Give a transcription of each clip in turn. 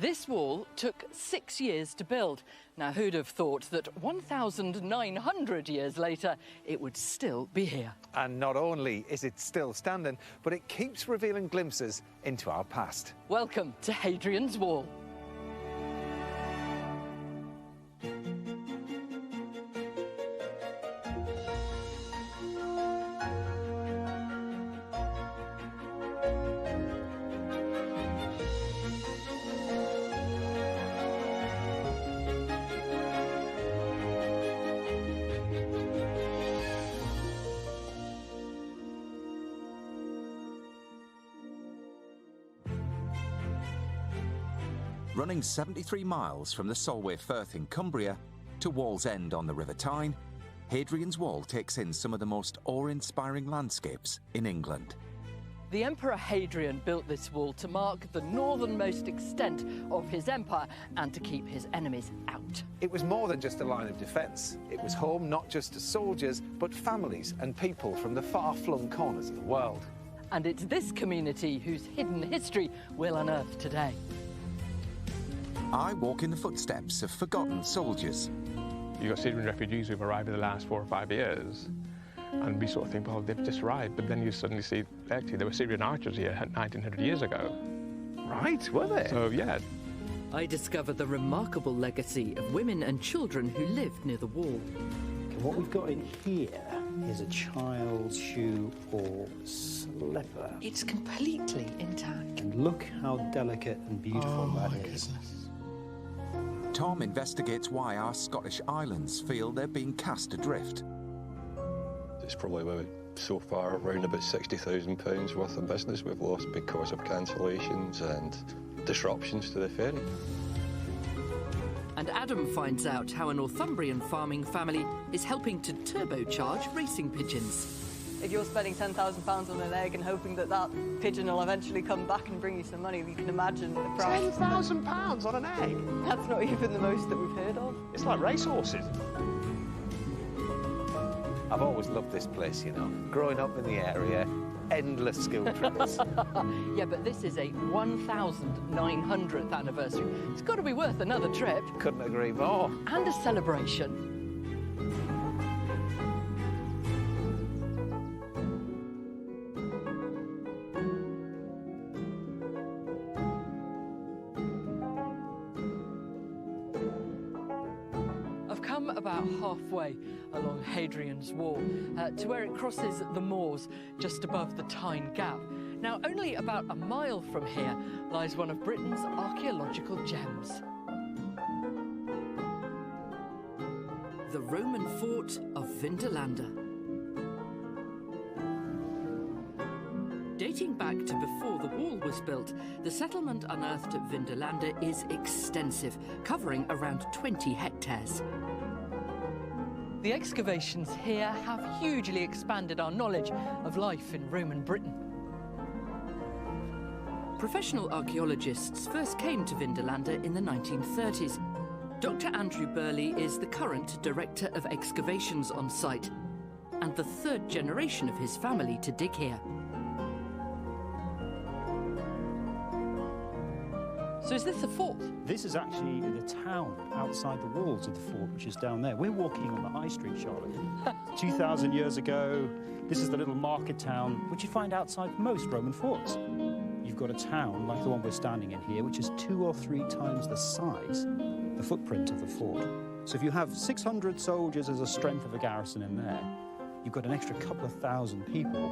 This wall took 6 years to build. Now, who'd have thought that 1,900 years later, it would still be here? And not only is it still standing, but it keeps revealing glimpses into our past. Welcome to Hadrian's Wall. Running 73 miles from the Solway Firth in Cumbria to Wallsend on the River Tyne, Hadrian's Wall takes in some of the most awe-inspiring landscapes in England. The Emperor Hadrian built this wall to mark the northernmost extent of his empire and to keep his enemies out. It was more than just a line of defence. It was home not just to soldiers, but families and people from the far-flung corners of the world. And it's this community whose hidden history we'll unearth today. I walk in the footsteps of forgotten soldiers. You've got Syrian refugees who've arrived in the last 4 or 5 years, and we sort of think, well, they've just arrived, but then you suddenly see, actually, there were Syrian archers here 1,900 years ago. Right, were they? So, yeah. I discover the remarkable legacy of women and children who lived near the wall. What we've got in here is a child's shoe or slipper. It's completely intact. And look how delicate and beautiful that is. Goodness. Tom investigates why our Scottish islands feel they're being cast adrift. It's probably about, so far, around about £60,000 worth of business we've lost because of cancellations and disruptions to the ferry. And Adam finds out how a Northumbrian farming family is helping to turbocharge racing pigeons. If you're spending £10,000 on an egg and hoping that that pigeon will eventually come back and bring you some money, you can imagine the price. £10,000 on an egg? That's not even the most that we've heard of. It's like racehorses. I've always loved this place, you know. Growing up in the area, endless school trips. Yeah, but this is a 1,900th anniversary. It's got to be worth another trip. Couldn't agree more. And a celebration. About halfway along Hadrian's Wall to where it crosses the moors just above the Tyne Gap. Now, only about a mile from here lies one of Britain's archaeological gems. The Roman fort of Vindolanda. Dating back to before the wall was built, the settlement unearthed at Vindolanda is extensive, covering around 20 hectares. The excavations here have hugely expanded our knowledge of life in Roman Britain. Professional archaeologists first came to Vindolanda in the 1930s. Dr. Andrew Burley is the current director of excavations on site and the third generation of his family to dig here. So is this a fort? This is actually the town outside the walls of the fort, which is down there. We're walking on the high street, Charlotte. 2,000 years ago, this is the little market town, which you find outside most Roman forts. You've got a town like the one we're standing in here, which is 2 or 3 times the size, the footprint of the fort. So if you have 600 soldiers as a strength of a garrison in there, you've got an extra couple of thousand people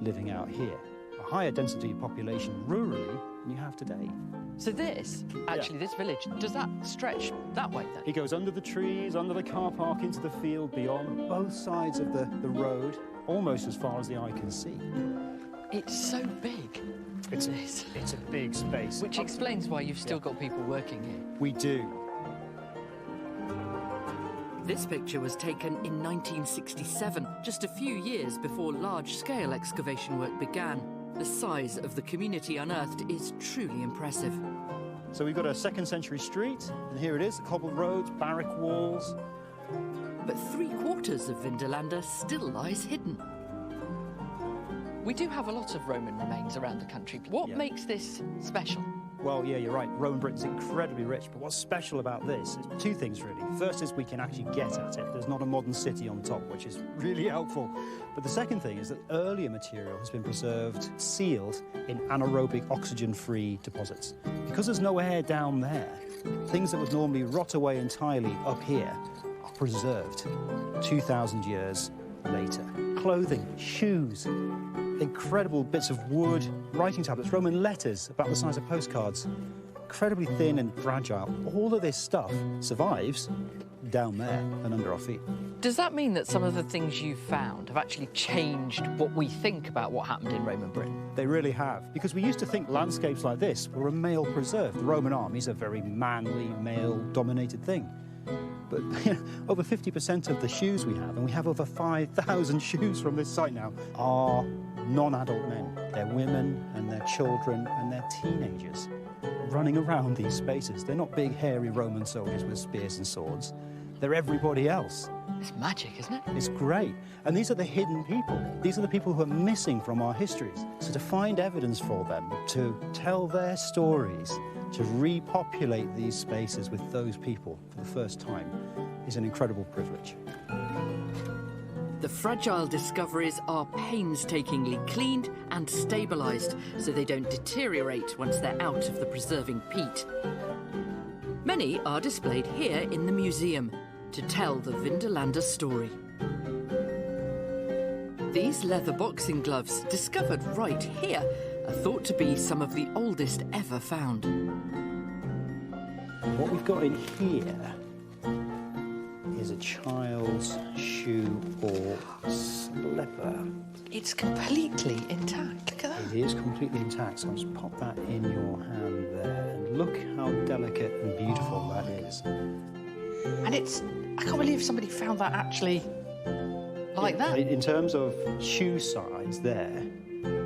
living out here. A higher density population rurally than you have today. So this, actually, this village, does that stretch that way then? It goes under the trees, under the car park, into the field, beyond, both sides of the road, almost as far as the eye can see. It's so big. It's a big space. Which explains why you've still got people working here. We do. This picture was taken in 1967, just a few years before large-scale excavation work began. The size of the community unearthed is truly impressive. So we've got a 2nd century street, and here it is, the cobbled roads, barrack walls. But 3/4 of Vindolanda still lies hidden. We do have a lot of Roman remains around the country. What makes this special? Well, yeah, you're right. Roman Britain's incredibly rich, but what's special about this is two things, really. First is we can actually get at it. There's not a modern city on top, which is really helpful. But the second thing is that earlier material has been preserved, sealed in anaerobic oxygen-free deposits. Because there's no air down there, things that would normally rot away entirely up here are preserved 2,000 years later. Clothing, shoes, incredible bits of wood, writing tablets, Roman letters about the size of postcards, incredibly thin and fragile. All of this stuff survives down there and under our feet. Does that mean that some of the things you found have actually changed what we think about what happened in Roman Britain? They really have, because we used to think landscapes like this were a male preserve. The Roman army's a very manly, male-dominated thing. But over 50% of the shoes we have, and we have over 5,000 shoes from this site now, are non-adult men. They're women and their children and their teenagers running around these spaces. They're not big, hairy Roman soldiers with spears and swords. They're everybody else. It's magic, isn't it? It's great. And these are the hidden people. These are the people who are missing from our histories. So to find evidence for them, to tell their stories, to repopulate these spaces with those people for the first time is an incredible privilege. The fragile discoveries are painstakingly cleaned and stabilised so they don't deteriorate once they're out of the preserving peat. Many are displayed here in the museum to tell the Vindolanda story. These leather boxing gloves, discovered right here, are thought to be some of the oldest ever found. What we've got in here is a child's shoe or slipper. It's completely intact. Look at that. It is completely intact, so I'll just pop that in your hand there. And look how delicate and beautiful that is. And it's... I can't believe somebody found that actually like that. In terms of shoe size there,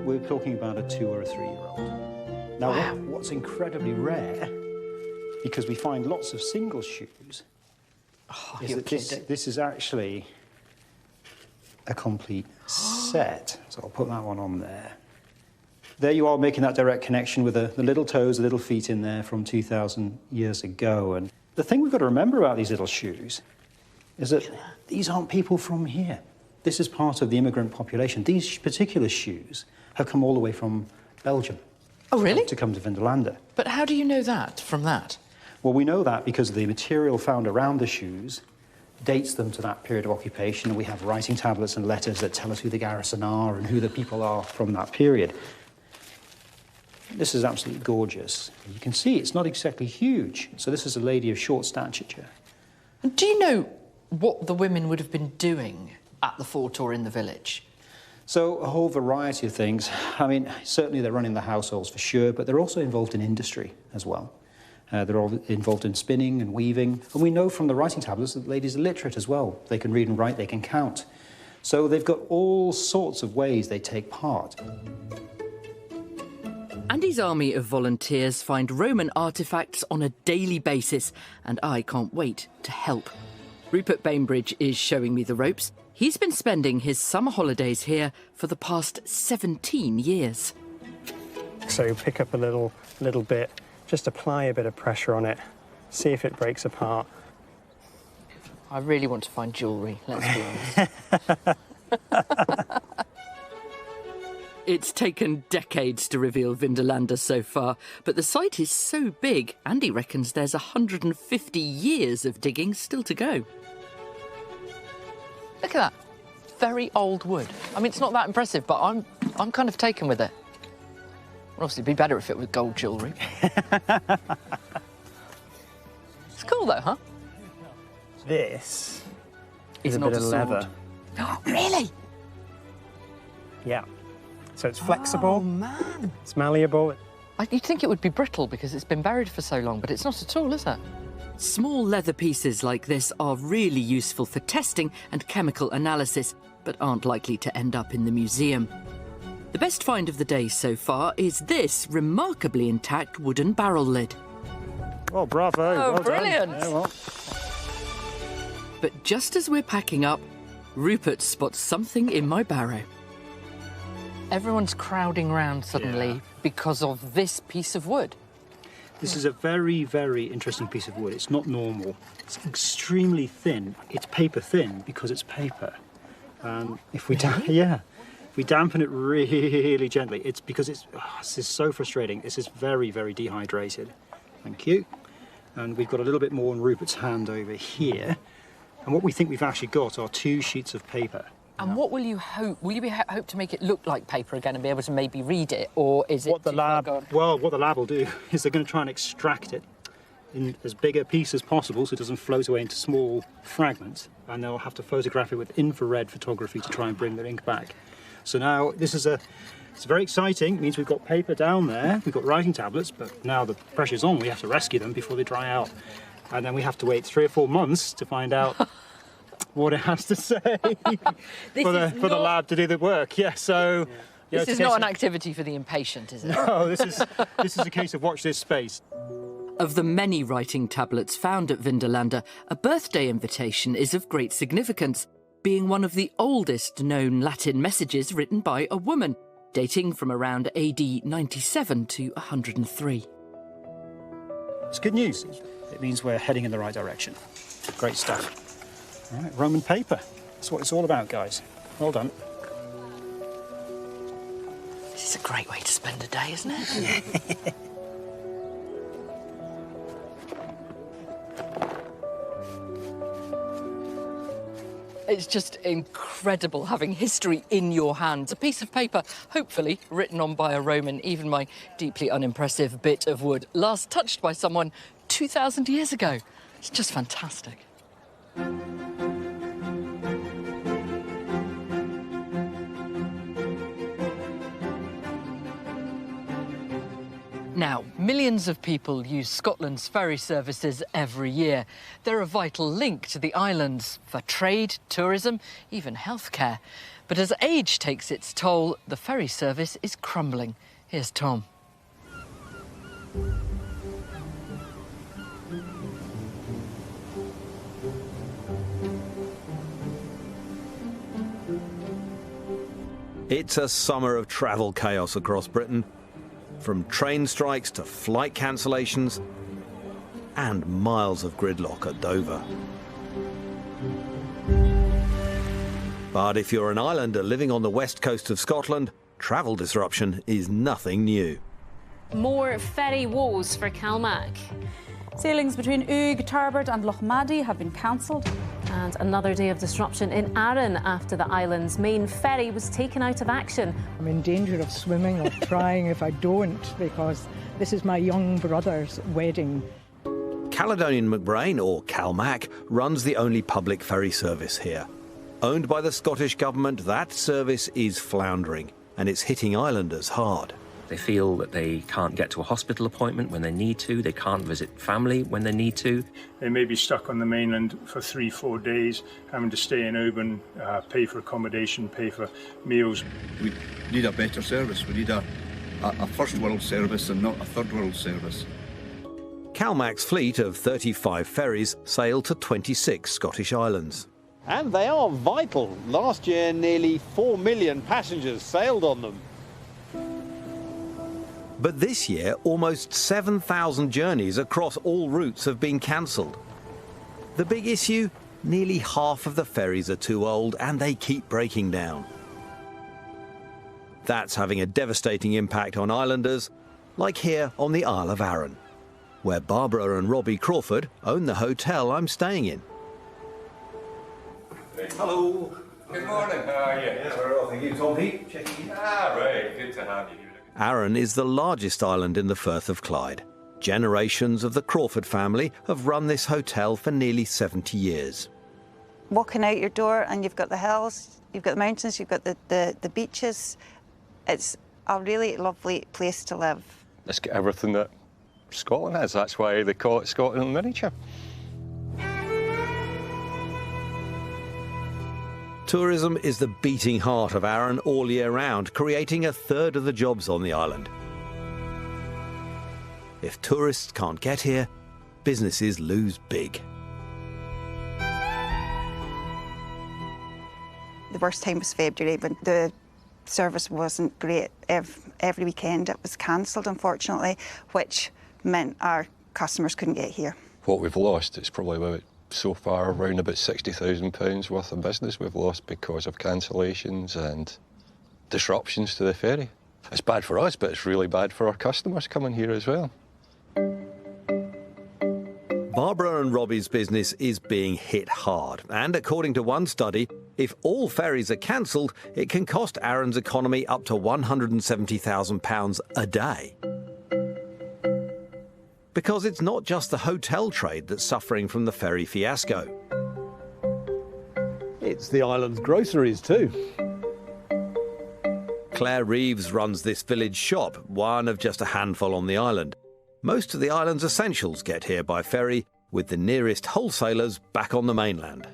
we're talking about a 2 or a 3-year-old. Now, wow. What's incredibly rare, because we find lots of single shoes, is that this is actually a complete set. So I'll put that one on there. There you are, making that direct connection with the little toes, the little feet in there from 2,000 years ago. And the thing we've got to remember about these little shoes is that these aren't people from here. This is part of the immigrant population. These particular shoes have come all the way from Belgium. Oh, really? To come to Vindolanda. But how do you know that from that? Well, we know that because the material found around the shoes dates them to that period of occupation, and we have writing tablets and letters that tell us who the garrison are and who the people are from that period. This is absolutely gorgeous. You can see it's not exactly huge, so this is a lady of short stature. And do you know what the women would have been doing at the fort or in the village? So a whole variety of things. I mean, certainly they're running the households for sure, but they're also involved in industry as well. They're all involved in spinning and weaving. And we know from the writing tablets that ladies are literate as well. They can read and write, they can count. So they've got all sorts of ways they take part. Andy's army of volunteers find Roman artefacts on a daily basis, and I can't wait to help. Rupert Bainbridge is showing me the ropes. He's been spending his summer holidays here for the past 17 years. So pick up a little bit, just apply a bit of pressure on it, see if it breaks apart. I really want to find jewellery, let's be honest. It's taken decades to reveal Vindolanda so far, but the site is so big, Andy reckons there's 150 years of digging still to go. Look at that. Very old wood. I mean, it's not that impressive, but I'm kind of taken with it. Obviously, it'd be better if it was gold jewellery. It's cool, though, huh? This is a not bit of leather. Oh, really? Yeah. So it's flexible. Oh, man. It's malleable. You'd think it would be brittle because it's been buried for so long, but it's not at all, is it? Small leather pieces like this are really useful for testing and chemical analysis, but aren't likely to end up in the museum. The best find of the day so far is this remarkably intact wooden barrel lid. Oh, bravo. Oh, well brilliant. Done. Yeah, well. But just as we're packing up, Rupert spots something in my barrow. Everyone's crowding round suddenly because of this piece of wood. This is a very, very interesting piece of wood. It's not normal. It's extremely thin. It's paper thin because it's paper. If we if we dampen it really gently, it's because this is so frustrating. This is very, very dehydrated. Thank you. And we've got a little bit more in Rupert's hand over here. And what we think we've actually got are 2 sheets of paper. And what will you hope? Will you hope to make it look like paper again and be able to maybe read it, or is it? What the lab will do is they're going to try and extract it in as big a piece as possible, so it doesn't float away into small fragments. And they'll have to photograph it with infrared photography to try and bring the ink back. So now it's very exciting. It means we've got paper down there, we've got writing tablets, but now the pressure's on. We have to rescue them before they dry out, and then we have to wait 3 or 4 months to find out. What it has to say for the lab to do the work. Yeah, so this is not an activity for the impatient, is it? No, this is a case of watch this space. Of the many writing tablets found at Vindolanda, a birthday invitation is of great significance, being one of the oldest known Latin messages written by a woman, dating from around AD 97 to 103. It's good news. It means we're heading in the right direction. Great stuff. All right, Roman paper. That's what it's all about, guys. Well done. This is a great way to spend a day, isn't it? It's just incredible having history in your hands. A piece of paper, hopefully written on by a Roman, even my deeply unimpressive bit of wood, last touched by someone 2,000 years ago. It's just fantastic. Now, millions of people use Scotland's ferry services every year. They're a vital link to the islands for trade, tourism, even healthcare. But as age takes its toll, the ferry service is crumbling. Here's Tom. It's a summer of travel chaos across Britain. From train strikes to flight cancellations and miles of gridlock at Dover. But if you're an islander living on the west coast of Scotland, travel disruption is nothing new. More ferry woes for Calmac. Sailings between Uig, Tarbert and Loch Maddie have been cancelled. And another day of disruption in Arran after the island's main ferry was taken out of action. I'm in danger of swimming or crying if I don't, because this is my young brother's wedding. Caledonian McBrain, or Calmac, runs the only public ferry service here. Owned by the Scottish Government, that service is floundering, and it's hitting islanders hard. They feel that they can't get to a hospital appointment when they need to, they can't visit family when they need to. They may be stuck on the mainland for 3-4 days, having to stay in Oban, pay for accommodation, pay for meals. We need a better service. We need a first world service and not a third world service. Calmac's fleet of 35 ferries sail to 26 Scottish islands. And they are vital. Last year, nearly 4 million passengers sailed on them. But this year, almost 7,000 journeys across all routes have been cancelled. The big issue? Nearly half of the ferries are too old and they keep breaking down. That's having a devastating impact on islanders, like here on the Isle of Arran, where Barbara and Robbie Crawford own the hotel I'm staying in. Hello. Good morning, how are you? Yeah, very well, thank you. Tom Heat, checking in. Ah, right, good to have you. Arran is the largest island in the Firth of Clyde. Generations of the Crawford family have run this hotel for nearly 70 years. Walking out your door and you've got the hills, you've got the mountains, you've got the beaches. It's a really lovely place to live. It's got everything that Scotland has. That's why they call it Scotland in miniature. Tourism is the beating heart of Arran all year round, creating a third of the jobs on the island. If tourists can't get here, businesses lose big. The worst time was February when the service wasn't great. Every weekend it was cancelled, unfortunately, which meant our customers couldn't get here. What we've lost, it's probably about, so far, around about £60,000 worth of business we've lost because of cancellations and disruptions to the ferry. It's bad for us, but it's really bad for our customers coming here as well. Barbara and Robbie's business is being hit hard, and according to one study, if all ferries are cancelled, it can cost Arran's economy up to £170,000 a day. Because it's not just the hotel trade that's suffering from the ferry fiasco. It's the island's groceries too. Claire Reeves runs this village shop, one of just a handful on the island. Most of the island's essentials get here by ferry, with the nearest wholesalers back on the mainland.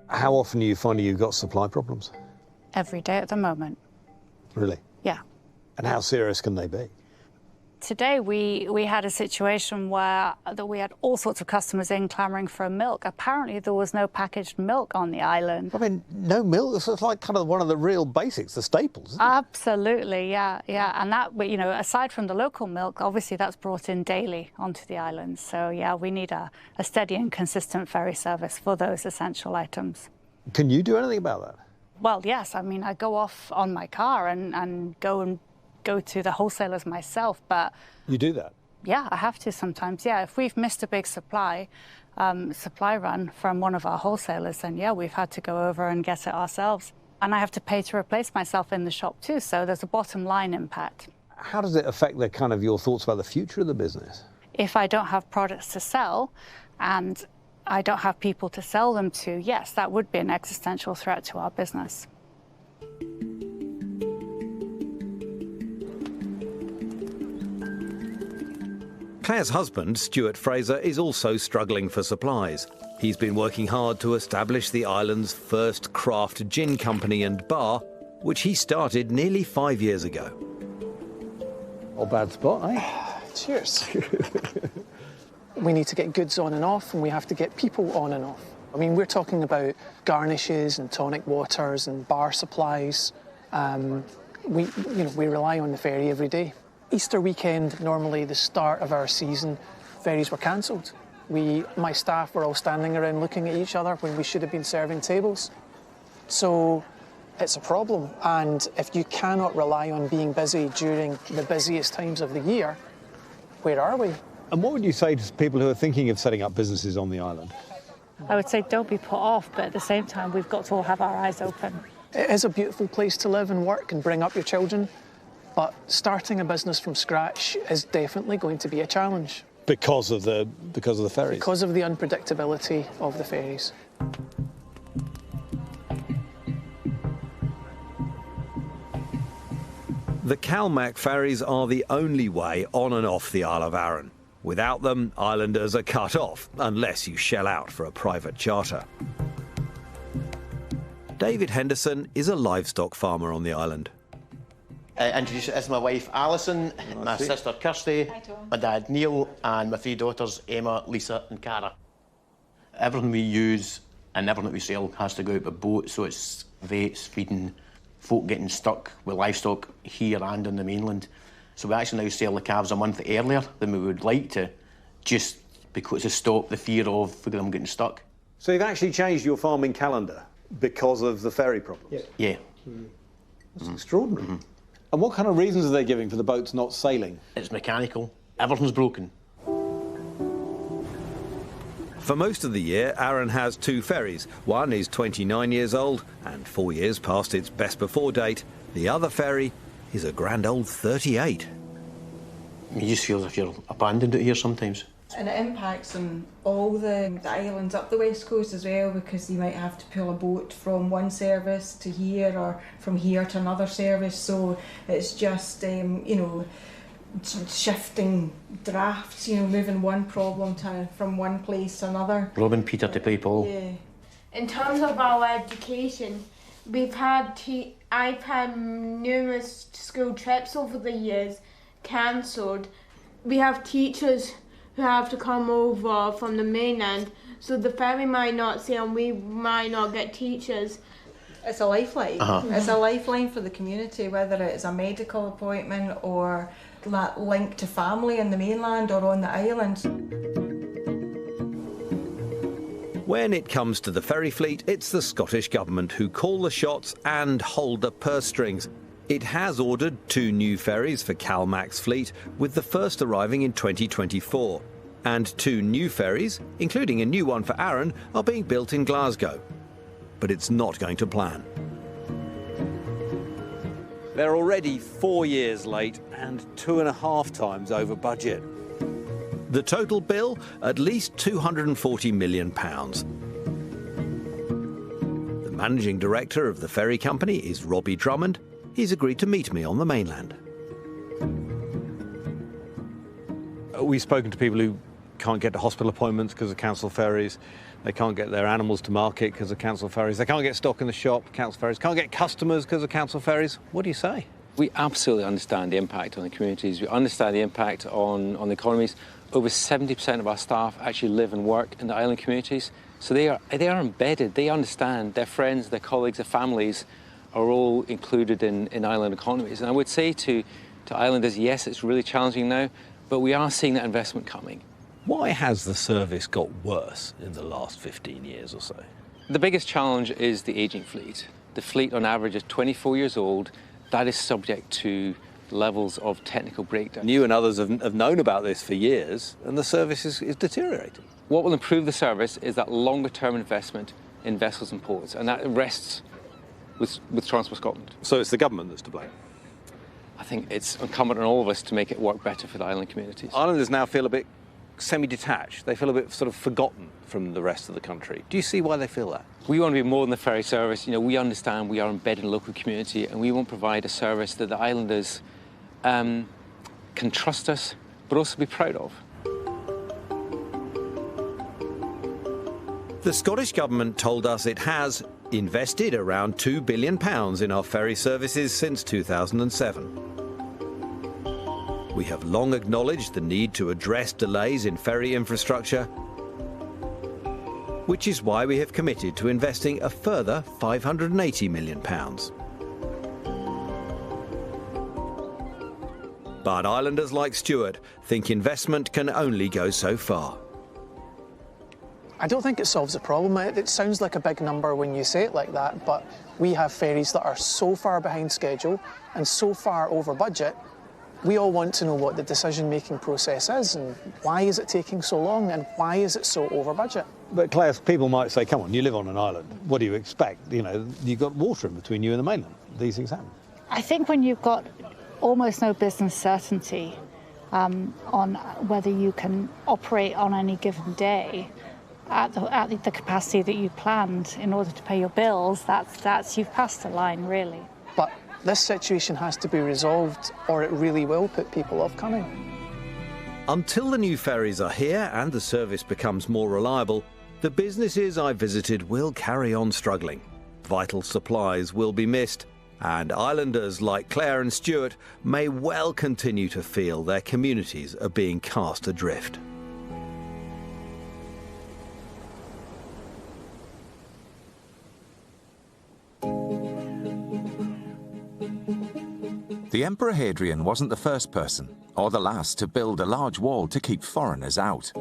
How often are you finding you've got supply problems? Every day at the moment. Really? Yeah. And how serious can they be? Today we had a situation where we had all sorts of customers in clamouring for milk. Apparently there was no packaged milk on the island. I mean, no milk? It's like kind of one of the real basics, the staples, isn't it? Absolutely, yeah. And that, you know, aside from the local milk, obviously that's brought in daily onto the island. So, yeah, we need a steady and consistent ferry service for those essential items. Can you do anything about that? Well, yes. I mean, I go off on my car and go to the wholesalers myself, but... You do that? Yeah, I have to sometimes, yeah. If we've missed a big supply run from one of our wholesalers, then yeah, we've had to go over and get it ourselves. And I have to pay to replace myself in the shop too, so there's a bottom line impact. How does it affect the kind of your thoughts about the future of the business? If I don't have products to sell and I don't have people to sell them to, yes, that would be an existential threat to our business. Claire's husband, Stuart Fraser, is also struggling for supplies. He's been working hard to establish the island's first craft gin company and bar, which he started nearly 5 years ago. Not a bad spot, eh? Cheers. We need to get goods on and off, and we have to get people on and off. I mean, we're talking about garnishes and tonic waters and bar supplies. We rely on the ferry every day. Easter weekend, normally the start of our season, ferries were cancelled. My staff were all standing around looking at each other when we should have been serving tables. So it's a problem, and if you cannot rely on being busy during the busiest times of the year, where are we? And what would you say to people who are thinking of setting up businesses on the island? I would say don't be put off, but at the same time, we've got to all have our eyes open. It is a beautiful place to live and work and bring up your children. But starting a business from scratch is definitely going to be a challenge. Because of the ferries? Because of the unpredictability of the ferries. The CalMac ferries are the only way on and off the Isle of Arran. Without them, islanders are cut off, unless you shell out for a private charter. David Henderson is a livestock farmer on the island. Introduce you as my wife Alison, my sister Kirsty, my dad Neil, and my three daughters Emma, Lisa and Cara. Everything we use and everything we sell has to go out by boat, so it's vets, feeding, folk getting stuck with livestock here and on the mainland. So we actually now sell the calves a month earlier than we would like to, just because to stop the fear of them getting stuck. So you've actually changed your farming calendar because of the ferry problems? Yeah. That's extraordinary. And what kind of reasons are they giving for the boats not sailing? It's mechanical. Everything's broken. For most of the year, Arran has two ferries. One is 29 years old and 4 years past its best before date. The other ferry is a grand old 38. You just feel as if you're abandoned out here sometimes. And it impacts on all the islands up the west coast as well, because you might have to pull a boat from one service to here or from here to another service. So it's just, shifting drafts, moving one problem from one place to another. Robin Peter to play Paul. Yeah. In terms of our education, I've had numerous school trips over the years cancelled. We have teachers who have to come over from the mainland, so the ferry might not sail and we might not get teachers. It's a lifeline. It's a lifeline for the community, whether it's a medical appointment or that link to family in the mainland or on the islands. When it comes to the ferry fleet, it's the Scottish Government who call the shots and hold the purse strings. It has ordered 2 new ferries for CalMac's fleet, with the first arriving in 2024. And 2 new ferries, including a new one for Arran, are being built in Glasgow. But it's not going to plan. They're already 4 years late and 2.5 times over budget. The total bill, at least £240 million. The managing director of the ferry company is Robbie Drummond. He's agreed to meet me on the mainland. We've spoken to people who can't get to hospital appointments because of council ferries. They can't get their animals to market because of council ferries. They can't get stock in the shop, council ferries. Can't get customers because of council ferries. What do you say? We absolutely understand the impact on the communities. We understand the impact on the economies. Over 70% of our staff actually live and work in the island communities. So they are embedded. They understand their friends, their colleagues, their families are all included in island economies. And I would say to islanders, yes, it's really challenging now, but we are seeing that investment coming. Why has the service got worse in the last 15 years or so? The biggest challenge is the ageing fleet. The fleet on average is 24 years old. That is subject to levels of technical breakdown. You and others have known about this for years, and the service is deteriorating. What will improve the service is that longer-term investment in vessels and ports, and that rests with Transport Scotland. So it's the government that's to blame? I think it's incumbent on all of us to make it work better for the island communities. Islanders now feel a bit semi-detached. They feel a bit sort of forgotten from the rest of the country. Do you see why they feel that? We want to be more than the ferry service. You know, we understand we are embedded in the local community, and we want to provide a service that the islanders can trust us, but also be proud of. The Scottish Government told us it has invested around £2 billion in our ferry services since 2007. We have long acknowledged the need to address delays in ferry infrastructure, which is why we have committed to investing a further £580 million. But islanders like Stuart think investment can only go so far. I don't think it solves the problem. It sounds like a big number when you say it like that, but we have ferries that are so far behind schedule and so far over budget. We all want to know what the decision-making process is and why is it taking so long and why is it so over budget. But Claire, people might say, come on, you live on an island. What do you expect? You know, you've got water in between you and the mainland. These things happen. I think when you've got almost no business certainty on whether you can operate on any given day at the capacity that you planned in order to pay your bills, that's you've passed the line, really. But this situation has to be resolved or it really will put people off coming. Until the new ferries are here and the service becomes more reliable, the businesses I visited will carry on struggling. Vital supplies will be missed, and islanders like Claire and Stuart may well continue to feel their communities are being cast adrift. The Emperor Hadrian wasn't the first person, or the last, to build a large wall to keep foreigners out.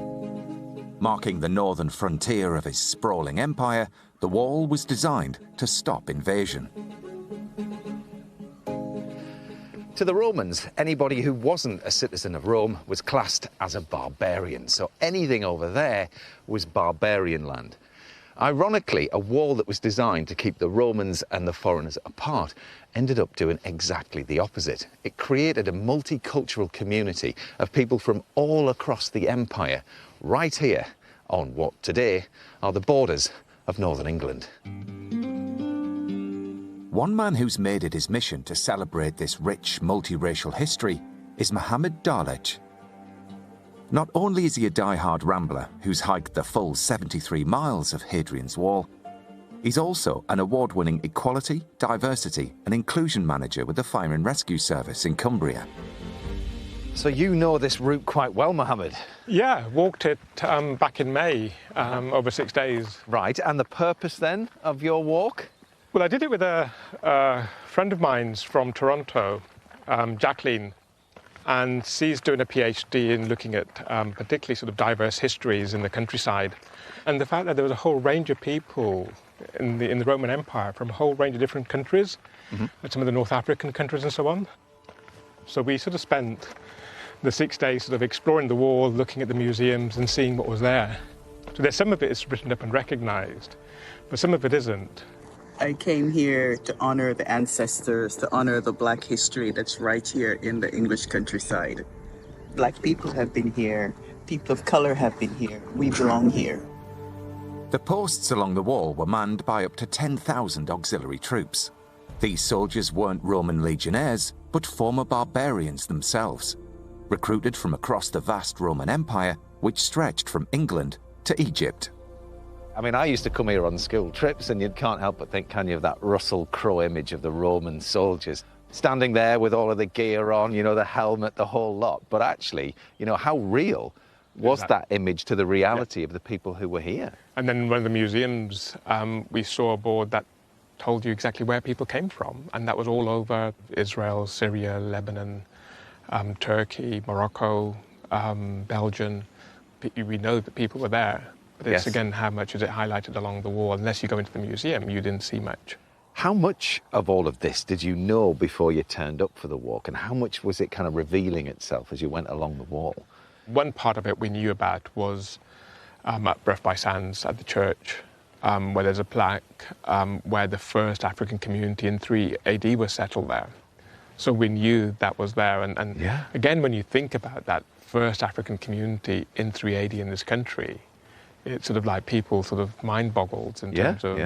Marking the northern frontier of his sprawling empire, the wall was designed to stop invasion. To the Romans, anybody who wasn't a citizen of Rome was classed as a barbarian, so anything over there was barbarian land. Ironically, a wall that was designed to keep the Romans and the foreigners apart ended up doing exactly the opposite. It created a multicultural community of people from all across the empire, right here on what today are the borders of northern England. One man who's made it his mission to celebrate this rich, multiracial history is Mohammed Darlech. Not only is he a die-hard rambler who's hiked the full 73 miles of Hadrian's Wall, he's also an award-winning equality, diversity and inclusion manager with the Fire and Rescue Service in Cumbria. So you know this route quite well, Mohammed? Yeah, walked it back in May, over 6 days. Right, and the purpose then of your walk? Well, I did it with a friend of mine's from Toronto, Jacqueline. And she's doing a PhD in looking at particularly sort of diverse histories in the countryside. And the fact that there was a whole range of people in the Roman Empire from a whole range of different countries, like some of the North African countries and so on. So we sort of spent the 6 days sort of exploring the wall, looking at the museums and seeing what was there. So there's some of it is written up and recognised, but some of it isn't. I came here to honour the ancestors, to honour the Black history that's right here in the English countryside. Black people have been here, people of colour have been here, we belong here. The posts along the wall were manned by up to 10,000 auxiliary troops. These soldiers weren't Roman legionnaires, but former barbarians themselves, recruited from across the vast Roman Empire, which stretched from England to Egypt. I mean, I used to come here on school trips, and you can't help but think, can you, of that Russell Crowe image of the Roman soldiers standing there with all of the gear on, you know, the helmet, the whole lot. But actually, you know, how real was that image to the reality of the people who were here? And then in one of the museums, we saw a board that told you exactly where people came from, and that was all over Israel, Syria, Lebanon, Turkey, Morocco, Belgium. We know that people were there. But it's, again, how much is it highlighted along the wall? Unless you go into the museum, you didn't see much. How much of all of this did you know before you turned up for the walk, and how much was it kind of revealing itself as you went along the wall? One part of it we knew about was at Breath by Sands at the church, where there's a plaque where the first African community in 3 AD was settled there. So we knew that was there. And again, when you think about that first African community in 3 AD in this country, it's sort of like people sort of mind-boggled in terms of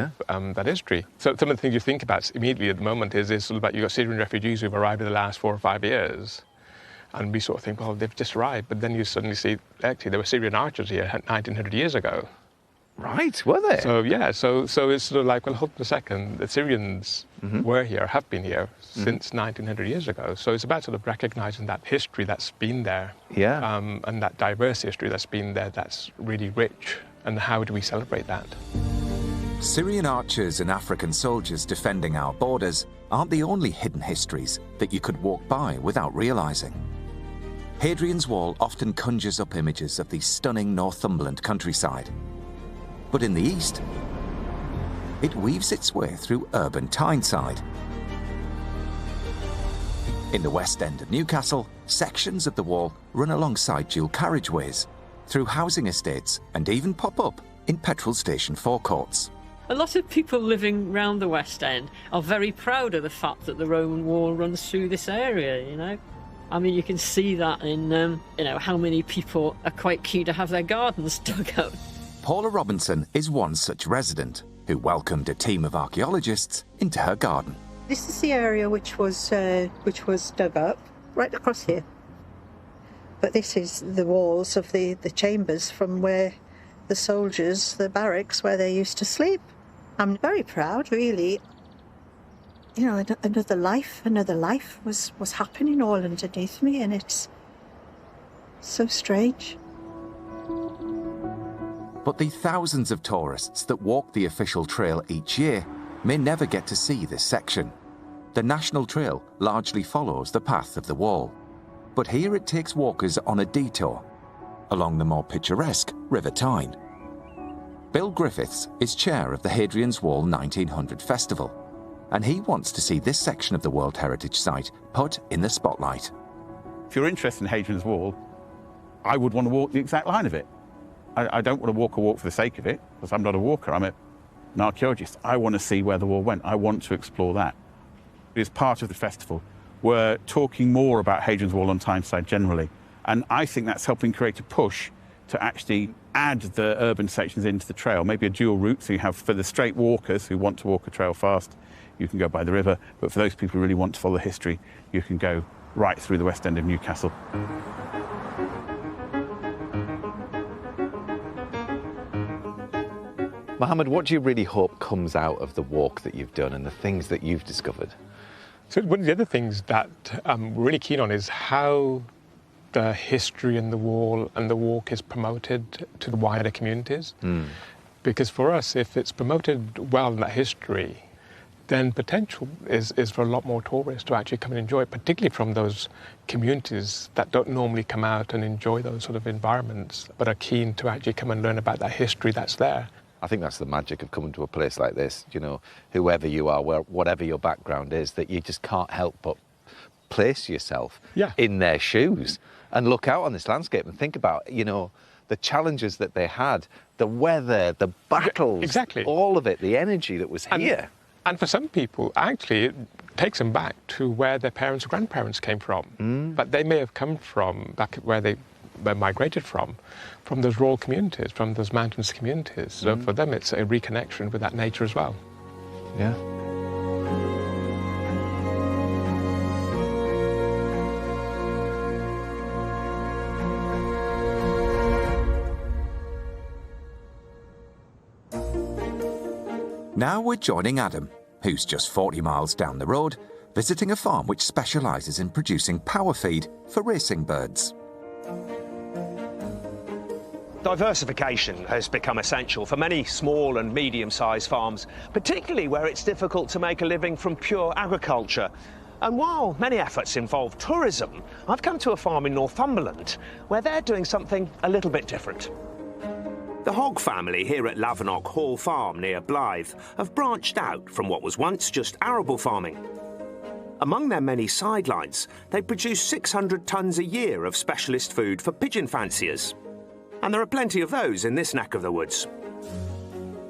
that history. So some of the things you think about immediately at the moment is sort of like you've got Syrian refugees who've arrived in the last 4 or 5 years, and we sort of think, well, they've just arrived. But then you suddenly see, actually, there were Syrian archers here 1,900 years ago. Right, were they? So, yeah, so it's sort of like, well, hold on a second, the Syrians were here, have been here since 1,900 years ago. So it's about sort of recognising that history that's been there, and that diverse history that's been there that's really rich, and how do we celebrate that? Syrian archers and African soldiers defending our borders aren't the only hidden histories that you could walk by without realising. Hadrian's Wall often conjures up images of the stunning Northumberland countryside. But in the east, it weaves its way through urban Tyneside. In the west end of Newcastle, sections of the wall run alongside dual carriageways, through housing estates, and even pop up in petrol station forecourts. A lot of people living round the West End are very proud of the fact that the Roman wall runs through this area, you know. I mean, you can see that in, you know, how many people are quite keen to have their gardens dug up. Paula Robinson is one such resident who welcomed a team of archaeologists into her garden. This is the area which was dug up, right across here. But this is the walls of the chambers from where the soldiers, the barracks, where they used to sleep. I'm very proud, really. You know, another life was happening all underneath me, and it's so strange. But the thousands of tourists that walk the official trail each year may never get to see this section. The National Trail largely follows the path of the wall, but here it takes walkers on a detour along the more picturesque River Tyne. Bill Griffiths is chair of the Hadrian's Wall 1900 Festival, and he wants to see this section of the World Heritage Site put in the spotlight. If you're interested in Hadrian's Wall, I would want to walk the exact line of it. I don't want to walk a walk for the sake of it, because I'm not a walker, I'm an archaeologist. I want to see where the wall went. I want to explore that. As part of the festival, we're talking more about Hadrian's Wall on Tyneside generally, and I think that's helping create a push to actually add the urban sections into the trail, maybe a dual route, so you have, for the straight walkers who want to walk a trail fast, you can go by the river, but for those people who really want to follow history, you can go right through the west end of Newcastle. Mohammed, what do you really hope comes out of the walk that you've done and the things that you've discovered? So one of the other things that we're really keen on is how the history in the wall and the walk is promoted to the wider communities. Because for us, if it's promoted well in that history, then potential is for a lot more tourists to actually come and enjoy it, particularly from those communities that don't normally come out and enjoy those sort of environments, but are keen to actually come and learn about that history that's there. I think that's the magic of coming to a place like this, you know, whoever you are, whatever your background is, that you just can't help but place yourself in their shoes and look out on this landscape and think about, you know, the challenges that they had, the weather, the battles, all of it, the energy that was here. And for some people, actually, it takes them back to where their parents or grandparents came from. But they may have come from back where they were migrated from those rural communities, from those mountainous communities. So for them, it's a reconnection with that nature as well. Yeah. Now we're joining Adam, who's just 40 miles down the road, visiting a farm which specialises in producing power feed for racing birds. Diversification has become essential for many small and medium-sized farms, particularly where it's difficult to make a living from pure agriculture. And while many efforts involve tourism, I've come to a farm in Northumberland where they're doing something a little bit different. The Hogg family here at Lavernock Hall Farm near Blythe have branched out from what was once just arable farming. Among their many sidelines, they produce 600 tonnes a year of specialist food for pigeon fanciers. And there are plenty of those in this neck of the woods.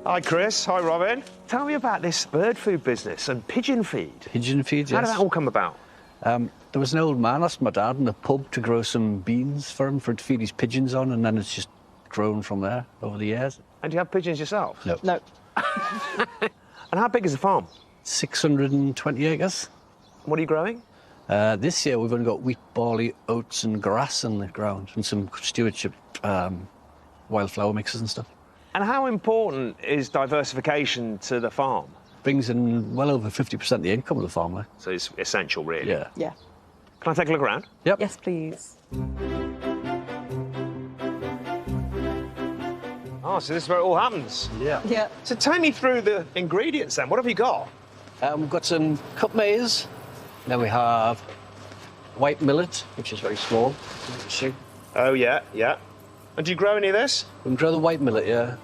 Hi, Chris. Hi, Robin. Tell me about this bird food business and pigeon feed. Pigeon feed, yes. How did that all come about? There was an old man asked my dad in the pub to grow some beans for him to feed his pigeons on, and then it's just grown from there over the years. And do you have pigeons yourself? No. No. And how big is the farm? 620 acres. What are you growing? This year we've only got wheat, barley, oats and grass in the ground, and some stewardship wildflower mixes and stuff. And how important is diversification to the farm? Brings in well over 50% of the income of the farmer. So it's essential, really? Yeah. Yeah. Can I take a look around? Yep. Yes, please. Oh, so this is where it all happens? Yeah. Yeah. So take me through the ingredients then. What have you got? We've got some cup maize. Then we have white millet, which is very small. You can see. Oh, yeah, yeah. And do you grow any of this? We can grow the white millet, yeah.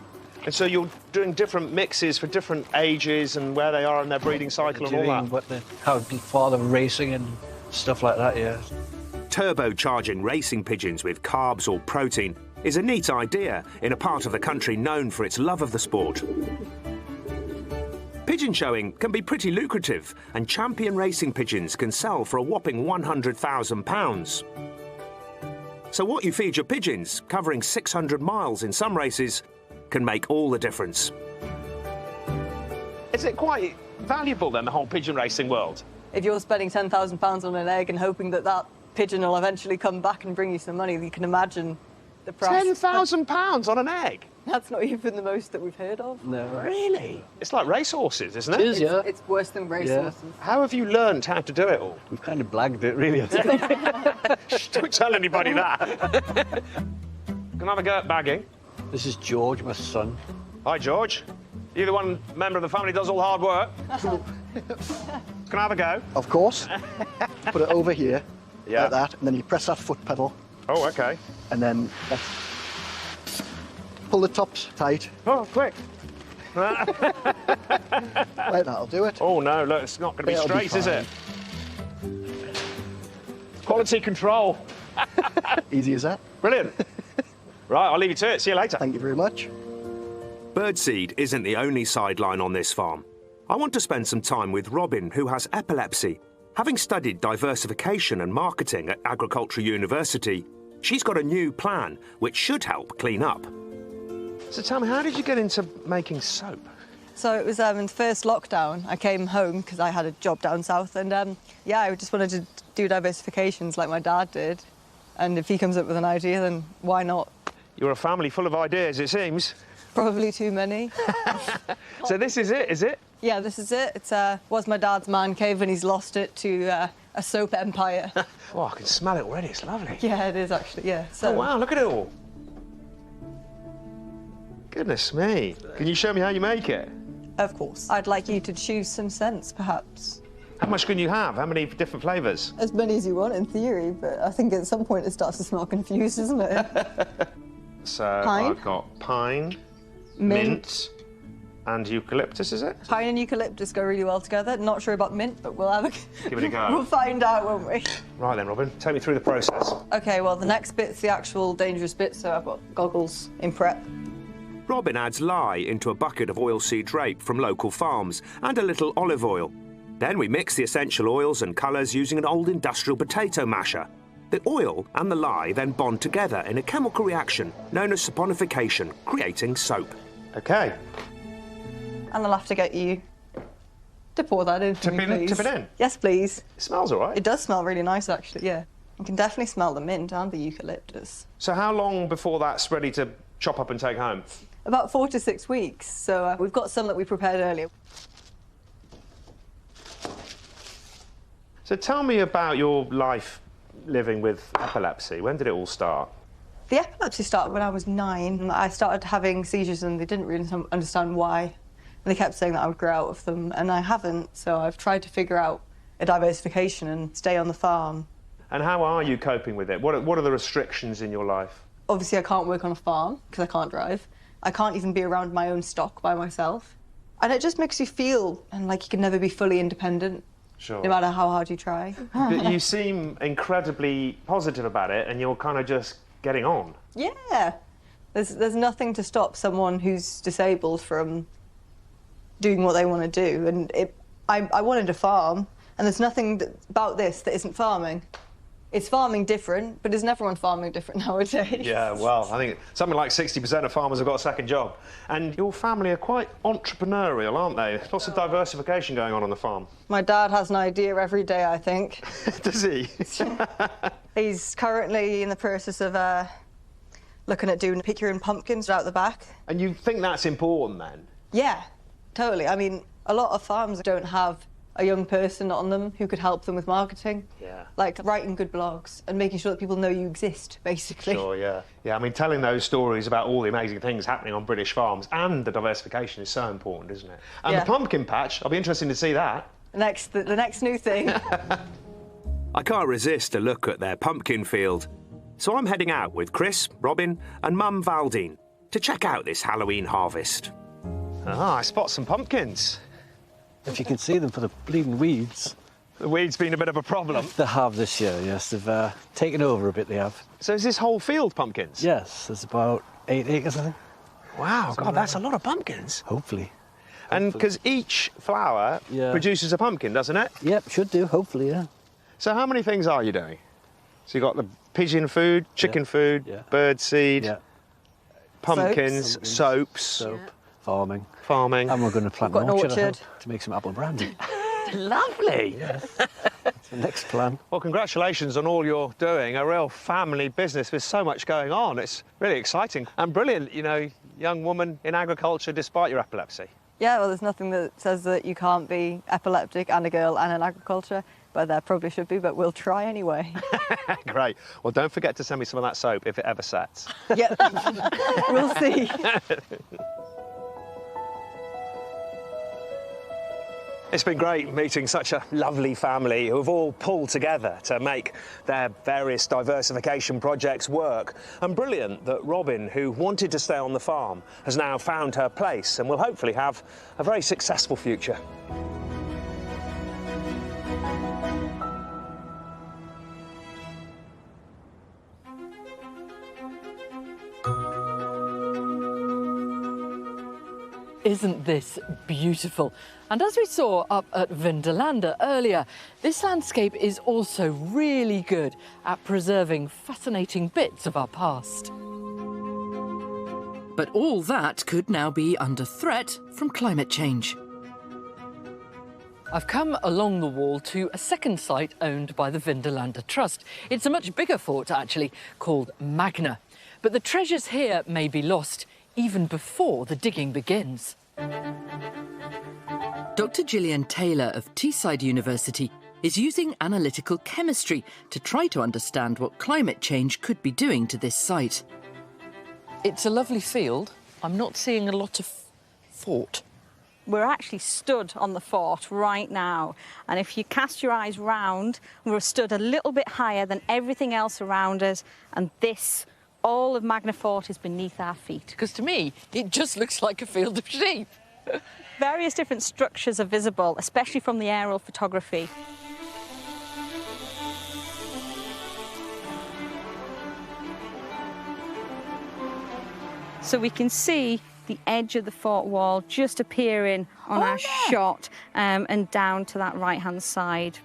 And so you're doing different mixes for different ages and where they are in their breeding cycle and all that? How far they're racing and stuff like that, yeah. Turbocharging racing pigeons with carbs or protein is a neat idea in a part of the country known for its love of the sport. Pigeon showing can be pretty lucrative, and champion racing pigeons can sell for a whopping £100,000. So what you feed your pigeons, covering 600 miles in some races, can make all the difference. Is it quite valuable then, the whole pigeon racing world? If you're spending £10,000 on an egg and hoping that that pigeon will eventually come back and bring you some money, you can imagine the price. £10,000 on an egg? That's not even the most that we've heard of. No. Really? It's like racehorses, isn't it? It is, yeah. It's worse than racehorses. How have you learned how to do it all? We've kind of blagged it, really. Don't tell anybody that. Can I have a go at bagging? This is George, my son. Hi, George. You're the one member of the family who does all the hard work. Can I have a go? Of course. Put it over here, like that, and then you press that foot pedal. Oh, OK. And then pull the tops tight. Oh, quick. Right, that'll do it. Oh, no, look, it's not going to be straight, is it? Quality control. Easy as that. Brilliant. Right, I'll leave you to it. See you later. Thank you very much. Birdseed isn't the only sideline on this farm. I want to spend some time with Robin, who has epilepsy. Having studied diversification and marketing at Agricultural University, she's got a new plan which should help clean up. So tell me, how did you get into making soap? So it was in the first lockdown. I came home because I had a job down south, and yeah, I just wanted to do diversifications like my dad did. And if he comes up with an idea, then why not? You're a family full of ideas, it seems. Probably too many. So this is it, is it? Yeah, this is it. It was my dad's man cave, and he's lost it to a soap empire. Oh, I can smell it already. It's lovely. Yeah, it is actually, yeah. So, oh, wow, look at it all. Goodness me. Can you show me how you make it? Of course. I'd like you to choose some scents, perhaps. How much can you have? How many different flavours? As many as you want, in theory, but I think at some point it starts to smell confused, doesn't it? So Pine. I've got pine, mint, and eucalyptus, is it? Pine and eucalyptus go really well together. Not sure about mint, but we'll have a... Give it a go. We'll find out, won't we? Right then, Robin, take me through the process. OK, well, the next bit's the actual dangerous bit, so I've got goggles in prep. Robin adds lye into a bucket of oilseed rape from local farms and a little olive oil. Then we mix the essential oils and colours using an old industrial potato masher. The oil and the lye then bond together in a chemical reaction known as saponification, creating soap. OK. And I'll have to get you to pour that in for me, please. Tip it in? Yes, please. It smells all right. It does smell really nice, actually, yeah. You can definitely smell the mint and the eucalyptus. So how long before that's ready to chop up and take home? About 4 to 6 weeks, so we've got some that we prepared earlier. So tell me about your life living with epilepsy. When did it all start? The epilepsy started when I was 9. I started having seizures and they didn't really understand why. And they kept saying that I would grow out of them, and I haven't, so I've tried to figure out a diversification and stay on the farm. And how are you coping with it? What are the restrictions in your life? Obviously, I can't work on a farm because I can't drive. I can't even be around my own stock by myself. And it just makes you feel like you can never be fully independent. Sure. No matter how hard you try. But you seem incredibly positive about it, and you're kind of just getting on. Yeah. There's nothing to stop someone who's disabled from doing what they want to do. And I wanted a farm, and there's nothing about this that isn't farming. It's farming different, but isn't everyone farming different nowadays? Yeah, well, I think something like 60% of farmers have got a second job. And your family are quite entrepreneurial, aren't they? There's lots of diversification going on the farm. My dad has an idea every day, I think. Does he? He's currently in the process of looking at doing pickering pumpkins out the back. And you think that's important, then? Yeah, totally. I mean, a lot of farms don't have a young person on them who could help them with marketing. Yeah. Like writing good blogs and making sure that people know you exist, basically. Sure, yeah. Yeah, I mean, telling those stories about all the amazing things happening on British farms and the diversification is so important, isn't it? And Yeah. the pumpkin patch, I'll be interested to see that. The next new thing. I can't resist a look at their pumpkin field. So I'm heading out with Chris, Robin and Mum Valdine to check out this Halloween harvest. Ah, I spot some pumpkins. If you can see them for the bleeding weeds. The weeds been a bit of a problem. They have this year, yes. They've taken over a bit, they have. So is this whole field pumpkins? Yes, there's about 8 acres, I think. Wow, God, that's a lot of pumpkins. Hopefully. And because each flower produces a pumpkin, doesn't it? Yep, should do, hopefully, yeah. So how many things are you doing? So you've got the pigeon food, chicken food, bird seed, pumpkins, soaps. Soap, farming. Farming. And we're going to plant We've an got an orchard, I orchard. hope, to make some apple brandy. Lovely. Yes. That's the next plan. Well, congratulations on all you're doing. A real family business with so much going on. It's really exciting and brilliant, you know, young woman in agriculture despite your epilepsy. Yeah, well, there's nothing that says that you can't be epileptic and a girl and in agriculture, but there probably should be, but we'll try anyway. Great. Well, don't forget to send me some of that soap if it ever sets. Yep. We'll see. It's been great meeting such a lovely family who have all pulled together to make their various diversification projects work. And brilliant that Robin, who wanted to stay on the farm, has now found her place and will hopefully have a very successful future. Isn't this beautiful? And as we saw up at Vindolanda earlier, this landscape is also really good at preserving fascinating bits of our past. But all that could now be under threat from climate change. I've come along the wall to a second site owned by the Vindolanda Trust. It's a much bigger fort, actually, called Magna. But the treasures here may be lost even before the digging begins. Dr. Gillian Taylor of Teesside University is using analytical chemistry to try to understand what climate change could be doing to this site. It's a lovely field. I'm not seeing a lot of fort. We're actually stood on the fort right now, and if you cast your eyes round, we're stood a little bit higher than everything else around us, and this, all of Magna Fort, is beneath our feet. Because to me, it just looks like a field of sheep. Various different structures are visible, especially from the aerial photography. So we can see the edge of the fort wall just appearing on our shot and down to that right-hand side.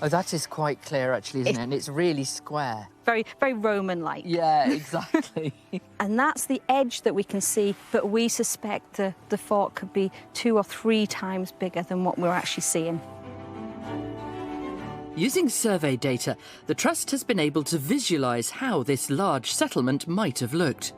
Oh, that is quite clear, actually, isn't it? And it's really square. Very, very Roman-like. Yeah, exactly. And that's the edge that we can see, but we suspect the fort could be 2 or 3 times bigger than what we're actually seeing. Using survey data, the Trust has been able to visualise how this large settlement might have looked.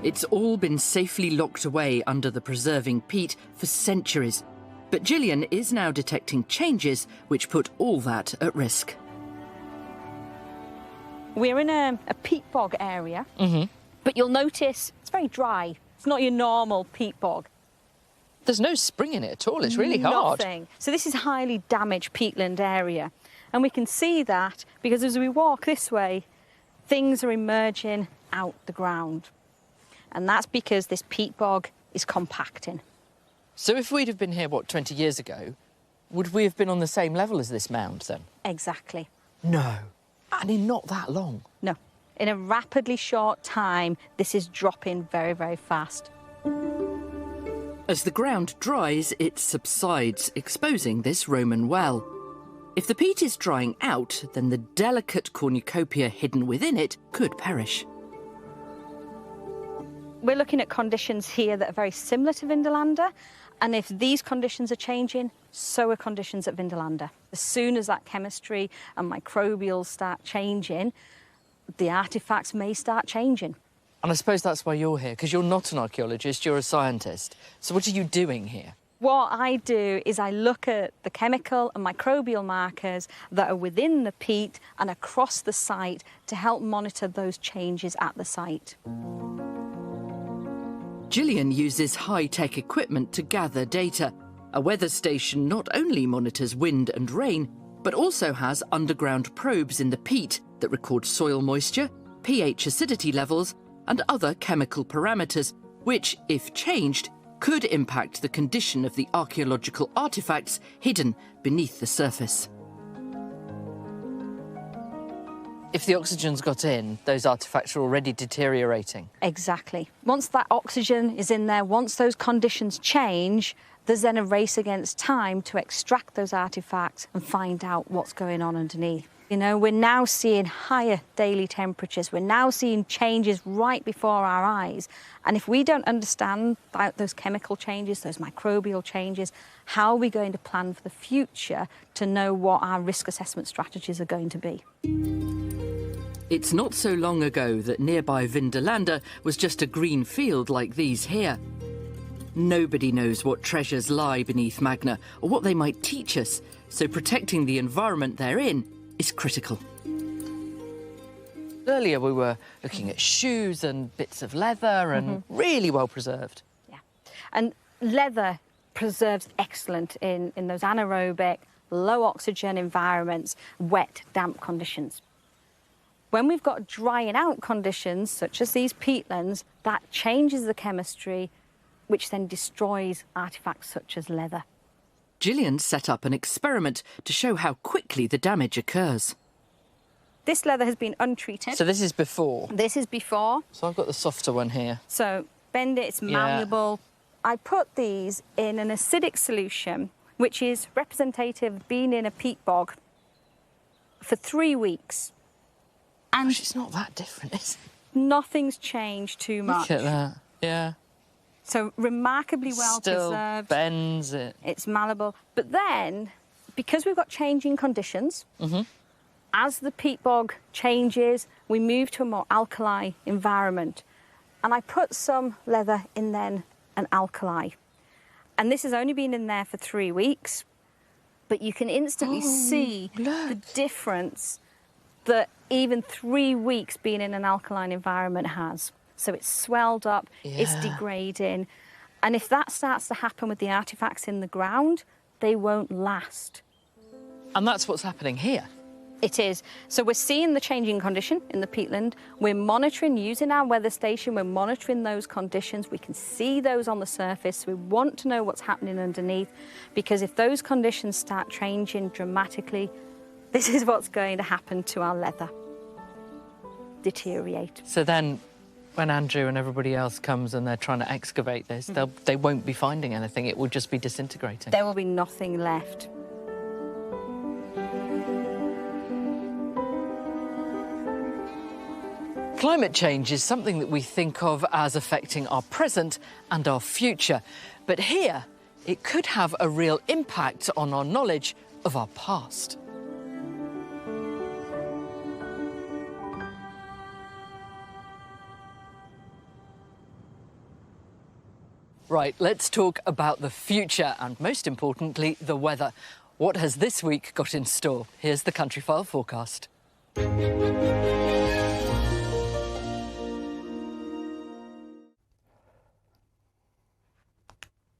It's all been safely locked away under the preserving peat for centuries. But Gillian is now detecting changes which put all that at risk. We're in a peat bog area, but you'll notice it's very dry. It's not your normal peat bog. There's no spring in it at all, it's really hard. Nothing. So this is highly damaged peatland area. And we can see that because as we walk this way, things are emerging out the ground. And that's because this peat bog is compacting. So if we'd have been here, what, 20 years ago, would we have been on the same level as this mound then? Exactly. No. And in not that long? No. In a rapidly short time, this is dropping very, very fast. As the ground dries, it subsides, exposing this Roman well. If the peat is drying out, then the delicate cornucopia hidden within it could perish. We're looking at conditions here that are very similar to Vindolanda, and if these conditions are changing, so are conditions at Vindolanda. As soon as that chemistry and microbials start changing, the artefacts may start changing. And I suppose that's why you're here, because you're not an archaeologist, you're a scientist. So what are you doing here? What I do is I look at the chemical and microbial markers that are within the peat and across the site to help monitor those changes at the site. Gillian uses high-tech equipment to gather data. A weather station not only monitors wind and rain, but also has underground probes in the peat that record soil moisture, pH acidity levels, and other chemical parameters, which, if changed, could impact the condition of the archaeological artefacts hidden beneath the surface. If the oxygen's got in, those artefacts are already deteriorating. Exactly. Once that oxygen is in there, once those conditions change, there's then a race against time to extract those artefacts and find out what's going on underneath. You know, we're now seeing higher daily temperatures. We're now seeing changes right before our eyes. And if we don't understand about those chemical changes, those microbial changes, how are we going to plan for the future to know what our risk assessment strategies are going to be? It's not so long ago that nearby Vindolanda was just a green field like these here. Nobody knows what treasures lie beneath Magna or what they might teach us, so protecting the environment they're in is critical. Earlier we were looking at shoes and bits of leather and really well preserved. Yeah, and leather preserves excellent in those anaerobic, low oxygen environments, wet, damp conditions. When we've got drying out conditions, such as these peatlands, that changes the chemistry, which then destroys artefacts such as leather. Gillian set up an experiment to show how quickly the damage occurs. This leather has been untreated. So this is before? This is before. So I've got the softer one here. So bend it, it's malleable. I put these in an acidic solution, which is representative of being in a peat bog for 3 weeks. And it's not that different, is it? Nothing's changed too much. Look at that, yeah. So remarkably well preserved. Still bends it. It's malleable. But then, because we've got changing conditions, as the peat bog changes, we move to a more alkali environment. And I put some leather in then an alkali. And this has only been in there for 3 weeks, but you can instantly see the difference that even 3 weeks being in an alkaline environment has. So it's swelled up, it's degrading. And if that starts to happen with the artefacts in the ground, they won't last. And that's what's happening here. It is. So we're seeing the changing condition in the peatland. We're monitoring, using our weather station, we're monitoring those conditions. We can see those on the surface. We want to know what's happening underneath, because if those conditions start changing dramatically, this is what's going to happen to our leather. Deteriorate. So then, when Andrew and everybody else comes and they're trying to excavate this, they won't be finding anything. It will just be disintegrating. There will be nothing left. Climate change is something that we think of as affecting our present and our future. But here, it could have a real impact on our knowledge of our past. Right, let's talk about the future and, most importantly, the weather. What has this week got in store? Here's the Countryfile forecast.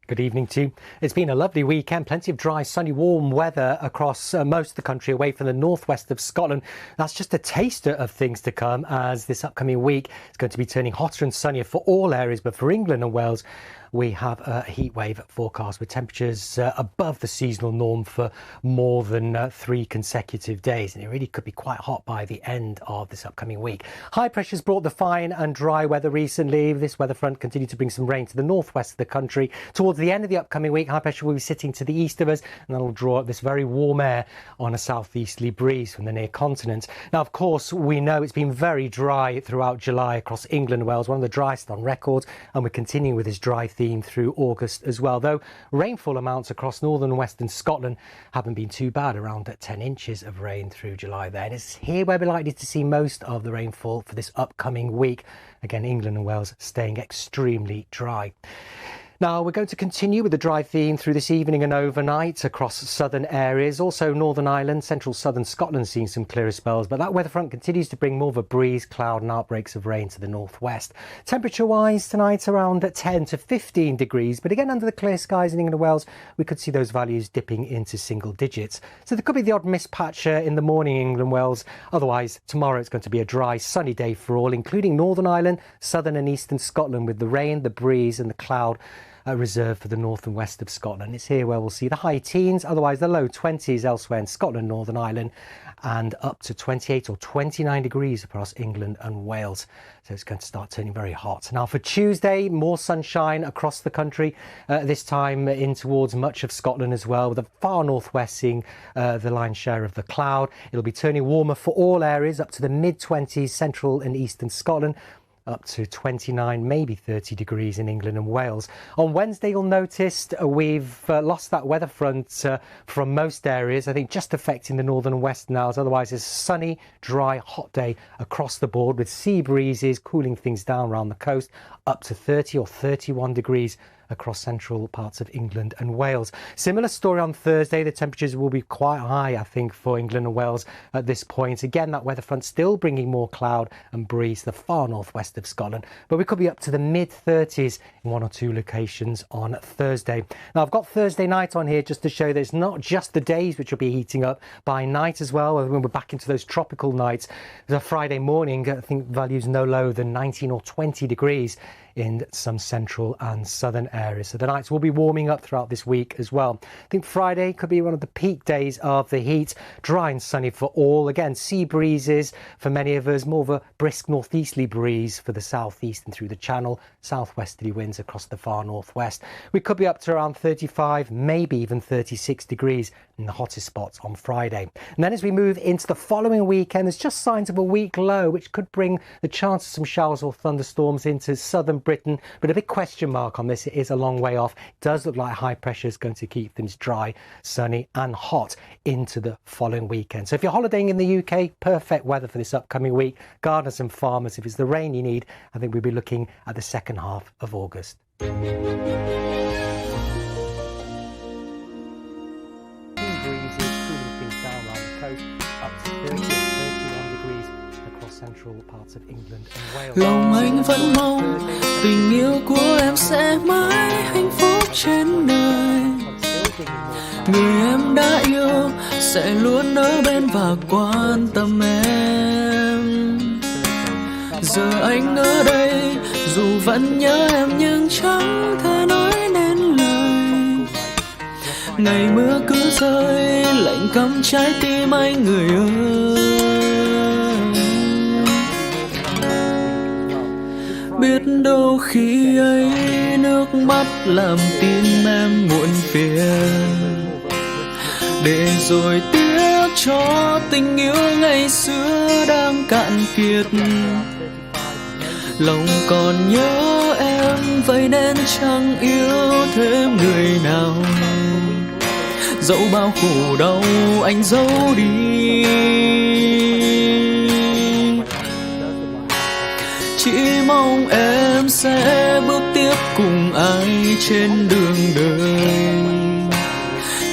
Good evening to you. It's been a lovely weekend, plenty of dry, sunny, warm weather across most of the country away from the northwest of Scotland. That's just a taster of things to come, as this upcoming week is going to be turning hotter and sunnier for all areas, but for England and Wales, we have a heatwave forecast with temperatures above the seasonal norm for more than 3 consecutive days. And it really could be quite hot by the end of this upcoming week. High pressure's brought the fine and dry weather recently. This weather front continued to bring some rain to the northwest of the country. Towards the end of the upcoming week, high pressure will be sitting to the east of us, and that'll draw up this very warm air on a southeasterly breeze from the near continent. Now, of course, we know it's been very dry throughout July across England and Wales, one of the driest on record, and we're continuing with this dry theme through August as well, though rainfall amounts across northern and western Scotland haven't been too bad, around 10 inches of rain through July there. And it's here where we're likely to see most of the rainfall for this upcoming week. Again, England and Wales staying extremely dry. Now, we're going to continue with the dry theme through this evening and overnight across southern areas. Also, Northern Ireland, central southern Scotland seeing some clearer spells, but that weather front continues to bring more of a breeze, cloud and outbreaks of rain to the northwest. Temperature-wise, tonight around 10 to 15 degrees, but again, under the clear skies in England and Wales, we could see those values dipping into single digits. So there could be the odd mist patch in the morning in England and Wales. Otherwise, tomorrow it's going to be a dry, sunny day for all, including Northern Ireland, southern and eastern Scotland, with the rain, the breeze and the cloud reserved for the north and west of Scotland. It's here where we'll see the high teens, otherwise the low 20s elsewhere in Scotland, Northern Ireland, and up to 28 or 29 degrees across England and Wales. So it's going to start turning very hot. Now for Tuesday, more sunshine across the country, this time in towards much of Scotland as well, with the far northwest seeing the lion's share of the cloud. It'll be turning warmer for all areas, up to the mid-20s, central and eastern Scotland, up to 29, maybe 30 degrees in England and Wales. On Wednesday, you'll notice we've lost that weather front from most areas, I think just affecting the northern and western Isles. Otherwise, it's a sunny, dry, hot day across the board, with sea breezes cooling things down around the coast, up to 30 or 31 degrees across central parts of England and Wales. Similar story on Thursday. The temperatures will be quite high, I think, for England and Wales at this point. Again, that weather front still bringing more cloud and breeze to the far northwest of Scotland, but we could be up to the mid-30s in 1 or 2 locations on Thursday. Now, I've got Thursday night on here just to show that it's not just the days which will be heating up, by night as well, when we're back into those tropical nights. The Friday morning, I think values no lower than 19 or 20 degrees in some central and southern areas. So the nights will be warming up throughout this week as well. I think Friday could be one of the peak days of the heat. Dry and sunny for all. Again, sea breezes for many of us, more of a brisk northeasterly breeze for the southeast and through the Channel. Southwesterly winds across the far northwest. We could be up to around 35, maybe even 36 degrees in the hottest spots on Friday. And then as we move into the following weekend, there's just signs of a week low, which could bring the chance of some showers or thunderstorms into southern Britain, but a big question mark on this. It is a long way off. It does look like high pressure is going to keep things dry, sunny and hot into the following weekend. So if you're holidaying in the UK, perfect weather for this upcoming week. Gardeners and farmers, if it's the rain you need, I think we'll be looking at the second half of August. Breezy, cooling things down around the coast, up to 30 or 31 degrees. central parts of England and Wales. Lòng anh vẫn mong tình yêu của em sẽ mãi hạnh phúc trên đời. Người em đã yêu sẽ luôn ở bên và quan tâm em. Giờ anh ở đây dù vẫn nhớ em nhưng chẳng thể nói nên lời. Ngày mưa cứ rơi lạnh cắm trái tim anh người ơi. Biết đâu khi ấy nước mắt làm tim em muộn phiền, để rồi tiếc cho tình yêu ngày xưa đang cạn kiệt. Lòng còn nhớ em vậy nên chẳng yêu thêm người nào. Dẫu bao khổ đau anh giấu đi, chỉ mong em sẽ bước tiếp cùng ai trên đường đời.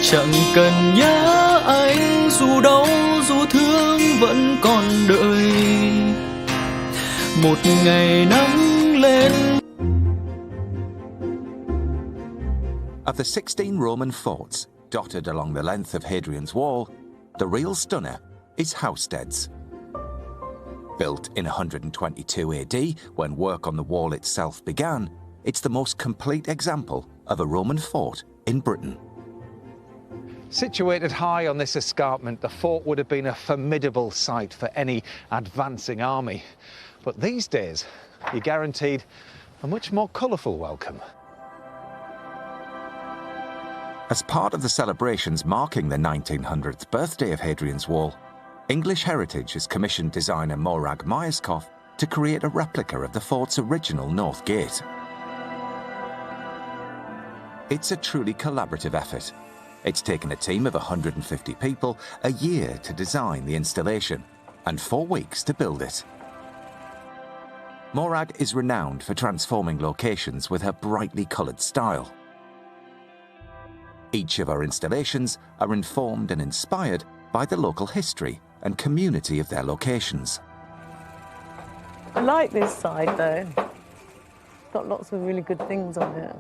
Chẳng cần nhớ anh dù đau dù thương vẫn còn đợi một ngày nắng lên. Of the 16 Roman forts dotted along the length of Hadrian's Wall, the real stunner is Housesteads. Built in 122 AD, when work on the wall itself began, it's the most complete example of a Roman fort in Britain. Situated high on this escarpment, the fort would have been a formidable sight for any advancing army. But these days, you're guaranteed a much more colourful welcome. As part of the celebrations marking the 1900th birthday of Hadrian's Wall, English Heritage has commissioned designer Morag Myerscough to create a replica of the fort's original North Gate. It's a truly collaborative effort. It's taken a team of 150 people a year to design the installation and 4 weeks to build it. Morag is renowned for transforming locations with her brightly coloured style. Each of her installations are informed and inspired by the local history and community of their locations. I like this side though. It's got lots of really good things on it.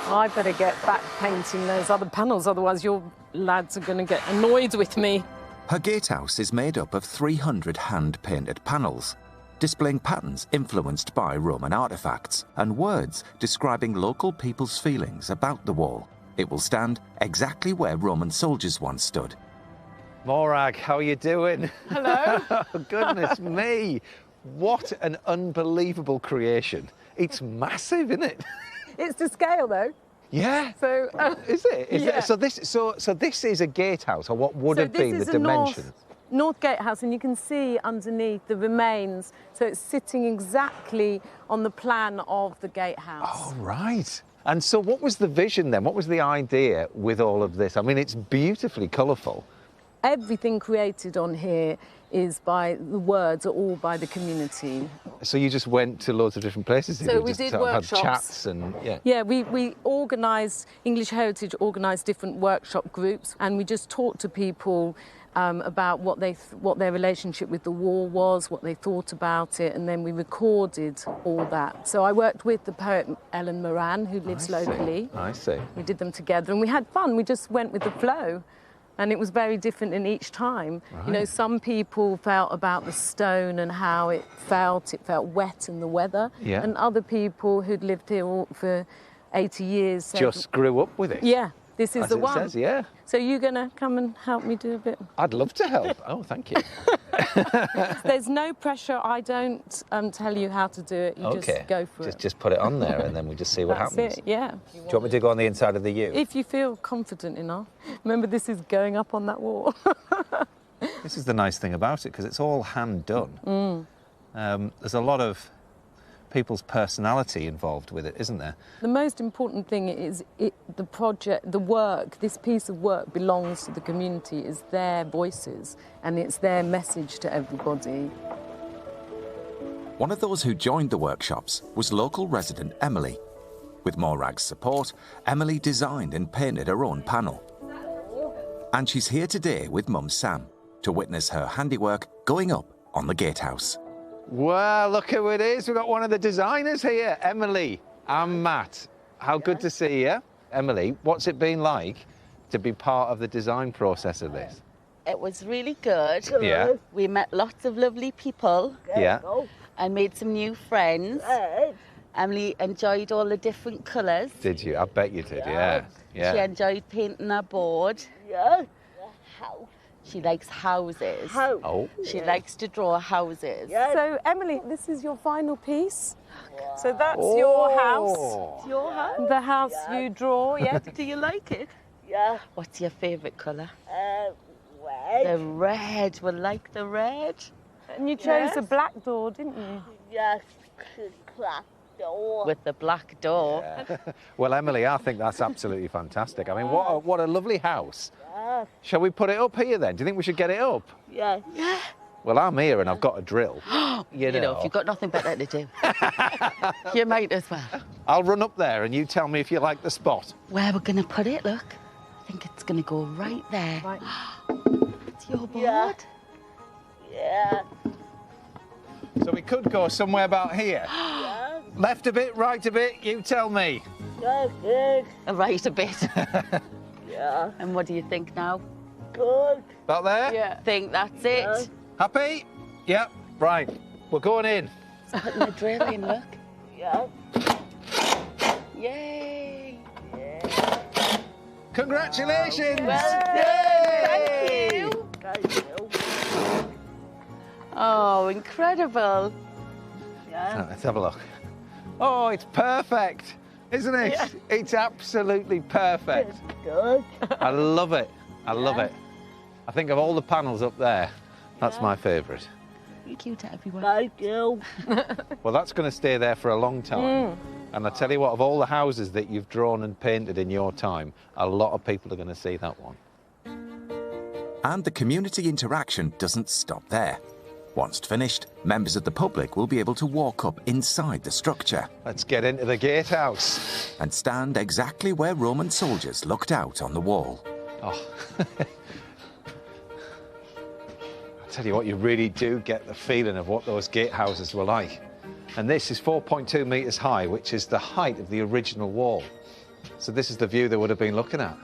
I better get back painting those other panels, otherwise your lads are going to get annoyed with me. Her gatehouse is made up of 300 hand-painted panels, displaying patterns influenced by Roman artefacts and words describing local people's feelings about the wall. It will stand exactly where Roman soldiers once stood. Morag, how are you doing? Hello. Oh, goodness me. What an unbelievable creation. It's massive, isn't it? It's to scale though. Yeah. So is it? Is yeah. it? So this is a gatehouse, or what would have been the dimensions? North Gatehouse, and you can see underneath the remains. So it's sitting exactly on the plan of the gatehouse. Oh, right. And so what was the vision then? What was the idea with all of this? I mean, it's beautifully colourful. Everything created on here is by the words, are all by the community. So you just went to loads of different places? So we did workshops. Had chats and, yeah. Yeah, we organised, English Heritage organised different workshop groups, and we just talked to people about what their relationship with the wall was, what they thought about it, and then we recorded all that. So I worked with the poet Ellen Moran, who lives locally. I see. We did them together, and we had fun. We just went with the flow. And it was very different in each time. Right. You know, some people felt about the stone and how it felt wet in the weather. Yeah. And other people who'd lived here for 80 years said, just grew up with it. Yeah, this is as the it one. Says, yeah. So you're gonna come and help me do a bit? I'd love to help. Oh, thank you. There's no pressure. I don't tell you how to do it. You just go for it. Just put it on there and then we just see what happens. That's it, yeah. Do you want me to go on the inside of the U? If you feel confident enough. Remember, this is going up on that wall. This is the nice thing about it, because it's all hand done. There's a lot of people's personality involved with it, isn't there? The most important thing is the project, the work, this piece of work belongs to the community, is their voices, and it's their message to everybody. One of those who joined the workshops was local resident Emily. With Morag's support, Emily designed and painted her own panel. And she's here today with Mum Sam to witness her handiwork going up on the gatehouse. Well, look who it is. We've got one of the designers here, Emily and Matt. How good to see you. Emily, what's it been like to be part of the design process of this? It was really good. Yeah. We met lots of lovely people. Yeah. And made some new friends. Emily enjoyed all the different colours. Did you? I bet you did, yeah. Yeah. She enjoyed painting her board. She likes houses. Oh. She likes to draw houses. So, Emily, this is your final piece. So that's your house. Your house? The house you draw, yeah? Do you like it? Yeah. What's your favourite colour? Red. The red. We like the red. And you chose a black door, didn't you? Yes, black door. With the black door. Yeah. Well, Emily, I think that's absolutely fantastic. I mean, what a lovely house. Shall we put it up here then? Do you think we should get it up? Yeah. Yeah. Well, I'm here and I've got a drill. You know, if you've got nothing better to do, you might as well. I'll run up there and you tell me if you like the spot. Where we're going to put it, look. I think it's going to go right there. Right. It's your board. Yeah. So we could go somewhere about here. Yeah. Left a bit, right a bit, you tell me. Good. Right a bit. Yeah. And what do you think now? Good. About there? Yeah. Think that's it? Happy? Yep. Right. We're going in. It's putting the drill in, look. Yeah. Yay. Yeah. Congratulations. Well Yay. Thank you. Oh, incredible. Yeah. Let's have a look. Oh, it's perfect, isn't it? Yeah. It's absolutely perfect. It's good. I love it. I love it. I think of all the panels up there, that's my favourite. Thank you to everyone. Thank you. Well, that's going to stay there for a long time. And I tell you what, of all the houses that you've drawn and painted in your time, a lot of people are going to see that one. And the community interaction doesn't stop there. Once finished, members of the public will be able to walk up inside the structure. Let's get into the gatehouse. And stand exactly where Roman soldiers looked out on the wall. Oh. I tell you what, you really do get the feeling of what those gatehouses were like. And this is 4.2 metres high, which is the height of the original wall. So this is the view they would have been looking at.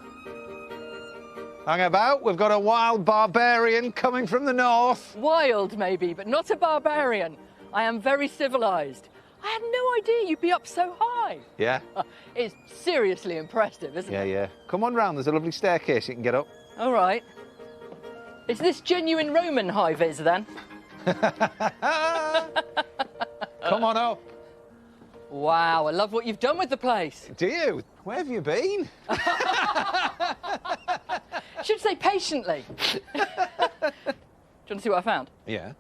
Hang about, we've got a wild barbarian coming from the north. Wild, maybe, but not a barbarian. I am very civilised. I had no idea you'd be up so high. Yeah? It's seriously impressive, isn't it? Yeah. Come on round, there's a lovely staircase you can get up. All right. Is this genuine Roman high-vis, then? Come on up. Wow, I love what you've done with the place. Do you? Where have you been? Should say patiently. Do you want to see what I found? Yeah.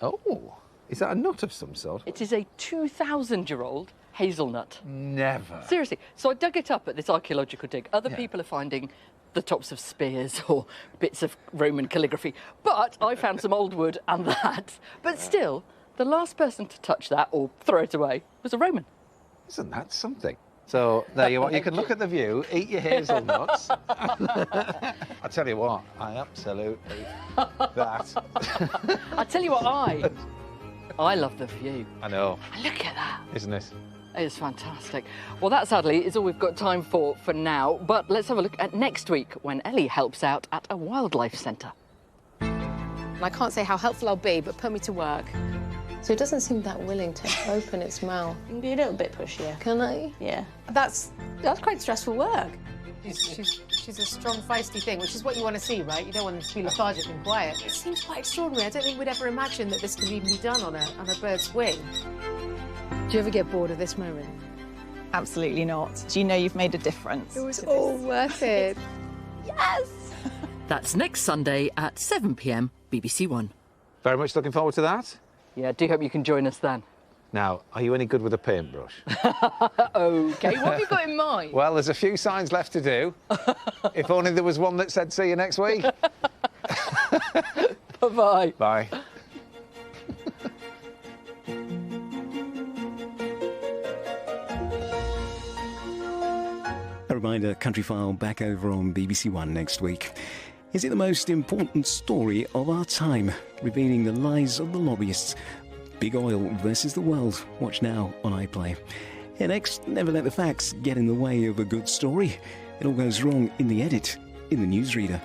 Oh, is that a nut of some sort? It is a 2,000-year-old hazelnut. Never. Seriously. So I dug it up at this archaeological dig. Other people are finding the tops of spears or bits of Roman calligraphy. But I found some old wood and that. But still, the last person to touch that or throw it away was a Roman. Isn't that something? So there you are. You can look at the view, eat your hazelnuts. I tell you what, I absolutely that. I tell you what, I love the view. I know. Look at that. Isn't it? It's fantastic. Well, that sadly is all we've got time for now. But let's have a look at next week when Ellie helps out at a wildlife centre. I can't say how helpful I'll be, but put me to work. So it doesn't seem that willing to open its mouth. You can be a little bit pushier. Can I? Yeah. That's quite stressful work. She's a strong, feisty thing, which is what you want to see, right? You don't want them to be lethargic and quiet. It seems quite extraordinary. I don't think we'd ever imagine that this could even be done on a bird's wing. Do you ever get bored of this moment? Absolutely not. Do you know you've made a difference? It was all worth it. Yes! That's next Sunday at 7 p.m, BBC One. Very much looking forward to that. Yeah, do hope you can join us then. Now, are you any good with a paintbrush? OK, what have you got in mind? Well, there's a few signs left to do. If only there was one that said, see you next week. Bye-bye. Bye. A reminder, Countryfile back over on BBC One next week. Is it the most important story of our time, revealing the lies of the lobbyists? Big Oil versus the world. Watch now on iPlayer. Here next, never let the facts get in the way of a good story. It all goes wrong in the edit, in the newsreader.